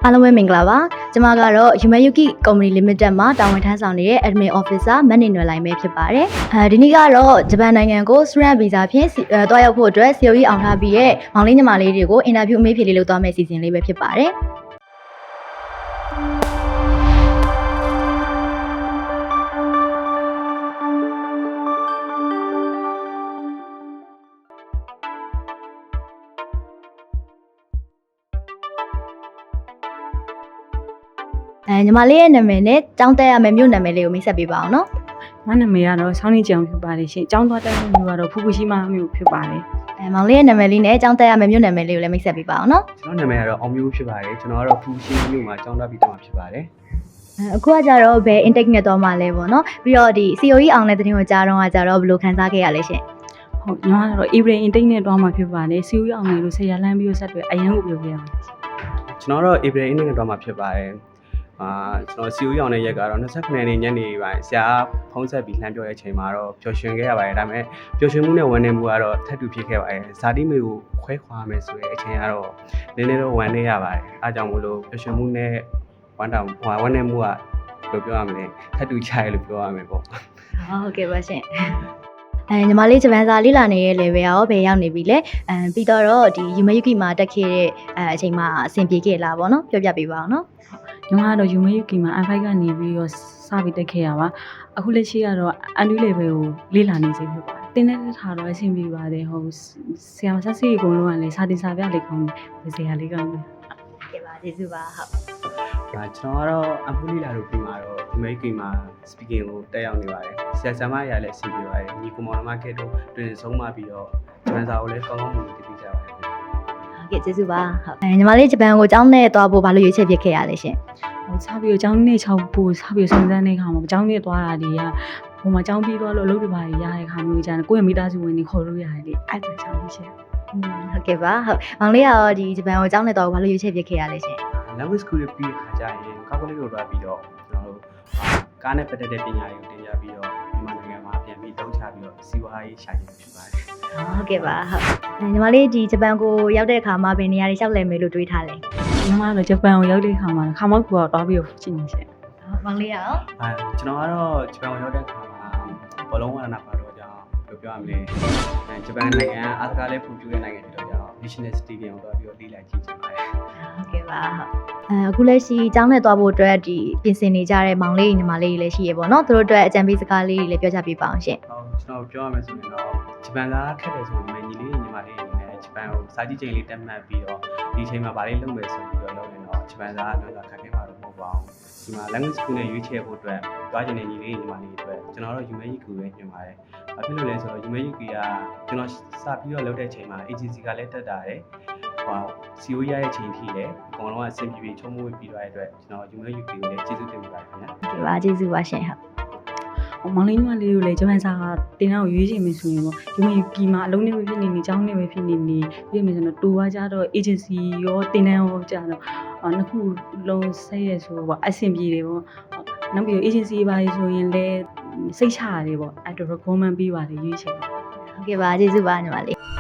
အားလုံးပဲမင်္ဂလာပါကျွန်မကတော့ Yumayuki Company Limited မှာတာဝန်ထမ်းဆောင်နေတဲ့ Admin Officer မန်နေနွယ်လိုင်းပဲဖြစ်ပါတယ်ဒီနေ့ကတော့ဂျပန်နိုင်ငံကို Student Visa ဖြင့်တွားရောက်ဖို့အတွက် COE အောင်ထားပြီးတဲ့မောင်လေးညီမလေးတွေကို interview အမေးဖြေလေးလုပ်သွားမယ့်အစီအစဉ်လေးပဲဖြစ်ပါတယ်ညီမလေးရဲ့နာမည်နဲ့ကျောင်းတက်ရမယ့်မြို့နာမည်လေးကိုမိတ်ဆက်ပေးပါအောင်နော်။ငါနာမည်ကတော့ဆောင်းနေကြောင်ဖြစ်ပါတယ်ရှင်။ကျောင်းသွားတက်ရမယ့်မြို့ကတော့ဖူကူရှိမာမြို့ဖြစ်ပါတယ်။မောင်လေးရဲ့နာမည်လေးနဲ့ကျောင်းတက်ရမယ့်မြို့နာမည်လေးကိုလည်းမိတ်ဆက်ပေးပါအောင်နော်။ကျွန်တော်နာမည်ကတော့အောင်မျိုးဖြစ်ပါတယ်။ကျွန်တော်ကတော့ဖူကူရှိမာမြို့မှာကျောင်းတက်ပြီးတော့မှာဖြစ်ပါတယ်။အခုကကြတော့ဘယ် intake နဲ့တော့မှလဲပေါ့နော်။ပြီးတော့ဒီ COE အောင်တဲ့တင်းကိုကြားတော့ကကြတော့ဘယ်လိုခံစားခဲ့ရလဲရှင်။ဟုတ်ညီမကတော့ April intake နဲ့တော့မှဖြစ်ပါတယ်။ COE အောင်တယ်လို့ဆရာလမ်းပြီးတော့ဆက်တွေ့အရင်ကပြောခဲ့ရပါတယ်။ကျွန်တော်တော့ April intake နဲ့တော့မှဖြစ်ပါတယ်။ကျွန်တော် COE အောင်တဲ့ရက်ကတော့29ရက်နေ့ညနေပိုင်းဆရာဖုန်းဆက်ပြီးလှမ်းပြောတဲ့အချိန်မှာတော့ပျော်ရွှင်ခဲ့ရပါတယ်ဒါပေမဲ့ပျော်ရွှင်မှုနဲ့ဝမ်းနည်းမှုကတော့ထပ်တူဖြစ်ခဲ့ပါတယ်ဇာတိမေကိုခွဲခွာမယ်ဆိုတဲ့အချိန်ကတော့နည်းနည်းတော့ဝမ်းနည်းရပါတယ်အားကြောင့်မို့လို့ပျော်ရွှင်မှုနဲ့ဝမ်းနည်းမှုကဘယ်လိုပြောရမလဲထပ်တူချရလို့ပြောရမယ်ပေါ့ဟုတ်ကဲ့ပါရှင်ညီမလေးဂျပန်စာလေ့လာနေတဲ့ level ရောဘယ်ရောက်နေပြီလဲပြီးတော့ဒီ Yumayuki မှာတက်ခဲ့တဲ့အချိန်မှာအဆင်ပြေခဲ့လားပေါ့နော်ပြောပြပေးပါအောင်နော်ညီမကတော့ Yumayuki မှာ I5 ကနေပြီးတော့စပြီးတက်ခဲ့ရပါအခုလက်ရှိကတော့ Andu level ကိုလေ့လာနေစေဖြစ်ပါတယ်တင်းတဲ့ထားတော့အဆင်ပြေပါတယ်ဟုတ်ဆရာမဆက်စီအကုန်လုံးကလည်းစာတင်စာပြလေးကောင်းတယ်ဆရာလေးကောင်းတယ်ကဲပါကျေးဇူးပါဟုတ်ကျွန်တော်ကတော့အပူလီလာတို့ပြီးမှာတော့ Yumayuki မှာ speaking ကိုတက်ရောက်နေပါတယ်ဆရာဆရာမရလည်းအဆင်ပြေပါတယ်ညီကောင်မောင်နှမကဲတို့တွင်ဆုံးမပြီးတော့ဂျပန်စာကိုလည်းကောင်းကောင်းမွန်မွန်သိကြပါတယ်ကဲကျေးဇူးပါဟုတ်ညီမလေးဂျပန်ကိုကျောင်းနဲ့သွားဖို့ဘာလို့ရွေးချယ်ဖြစ်ခဲ့ရလဲရှင်ဟိုစားပြီးတော့ကျောင်းနဲ့6ပို့စားပြီးစုံစမ်းတဲ့ခါမှာကျောင်းနဲ့သွားတာတွေကဟိုမှာကျောင်းပြီးသွားလို့အလုပ်တွေပါရတဲ့ခါမျိုးကြတယ်ကိုယ့်ရဲ့မိသားစုဝင်တွေခေါ်လို့ရတယ်လေအဲ့ဒါကြောင့်ရှင်ဟုတ်ကဲ့ပါဟုတ်မောင်လေးရောဒီဂျပန်ကိုကျောင်းနဲ့သွားဖို့ဘာလို့ရွေးချယ်ဖြစ်ခဲ့ရလဲရှင် language school ပြီးခါကြရင်ကောက်ကလေးကိုသွားပြီးတော့ကျွန်တော်တို့ကားနဲ့ပတ်သက်တဲ့ပညာတွေကိုတင်ပြပြီးတော့မြန်မာနိုင်ငံမှာပြန်ပြီးသုံးချပြီးတော့စီးပွားရေးရှာနေဖြစ်ပါတယ်ဟုတ်ကဲ့ပါဟုတ်ညီမလေးဒီဂျပန်ကိုရောက်တဲ့အခါမှာဘယ်နေရာတွေလျှောက်လည်မယ်လို့တွေးထားလဲညီမကတော့ဂျပန်ကိုရောက်တဲ့အခါမှာခါမောက်ကူတော့တွားပြီးတော့ကြည့်နေရှင်မောင်လေးရောကျွန်တော်ကတော့ဂျပန်ကိုရောက်တဲ့အခါမှာဘောလုံးဝါဒနာပါတော့ကြောင့်ပြောရမလဲဂျပန်နိုင်ငံအားကစားလေးဖွံ့ဖြိုးတဲ့နိုင်ငံတွေတော့ကြောင့် National Stadium ကိုတွားပြီးတော့လေ့လာကြည့်ချင်ပါတယ်ဟုတ်ကဲ့ပါအခုလက်ရှိကျောင်းနဲ့သွားဖို့အတွက်ဒီပြင်ဆင်နေကြတဲ့မောင်လေးညီမလေးတွေလည်းရှိရပေါ့နော်သူတို့အတွက်အကြံပေးစကားလေးတွေလည်းပြောချပေးပါအောင်ရှင်ဟုတ်ကျွန်တော်ပြောရမယ်ဆိုရင်တော့ဂျပန်ကခက်တယ်ဆိုပေမဲ့ညီလေးညီမလေးတွေနဲ့ဂျပန်ကိုစာကြည့်ချိန်လေးတက်မှတ်ပြီးတော့ဒီအချိန်မှာဗာလေးလုပ်မယ်ဆိုပြီးတော့လုပ်နေတော့ဂျပန်စာကတော့ခက်ခဲမှာတော့မဟုတ်ပါဘူးဒီမှာ language school နဲ့ရွေးချယ်ဖို့အတွက်တွားချင်တဲ့ညီလေးညီမလေးတွေအတွက်ကျွန်တော်တို့ Yumayuki ကိုပဲညွှန်ပါတယ်ဘာဖြစ်လို့လဲဆိုတော့ Yumayuki ကကျွန်တော်စပြီးတော့လုပ်တဲ့အချိန်မှာ agency ကလည်းတက်တာတယ်COE ရတဲ့ချိန်ထိလည်းအကုန်လုံးကစင်ပြေချုံးမွေးပြီးသွားတဲ့အတွက်ကျွန်တော် Yumayuki ကိုလည်းကျေးဇူးတင်ပါတယ်ခင်ဗျာဒီပါကျေးဇူးပါရှင်ဟုတ်မောင်လေးညီမလေးတို့လည်းဂျပန်စာတင်တော့ရွေးချယ်မယ်ဆိုရင်ပေါ့ Yumayuki မှာအလုံးနဲ့ပဲဖြစ်နေကျောင်းနဲ့ပဲဖြစ်နေပြည့်မယ်ဆိုတော့တူကကြတော့ agency ရောတင်တန်းရောကြတော့နှစ်ခုလုံးဆက်ရဆိုပေါ့အဆင်ပြေတယ်ပေါ့နောက်ပြီး agency ပါဆိုရင်လည်းစိတ်ချရတယ်ပေါ့အဲ့တော့ recommend ပေးပါတယ်ရွေးချယ်ဟုတ်ကဲ့ပါကျေးဇူးပါညီမလေး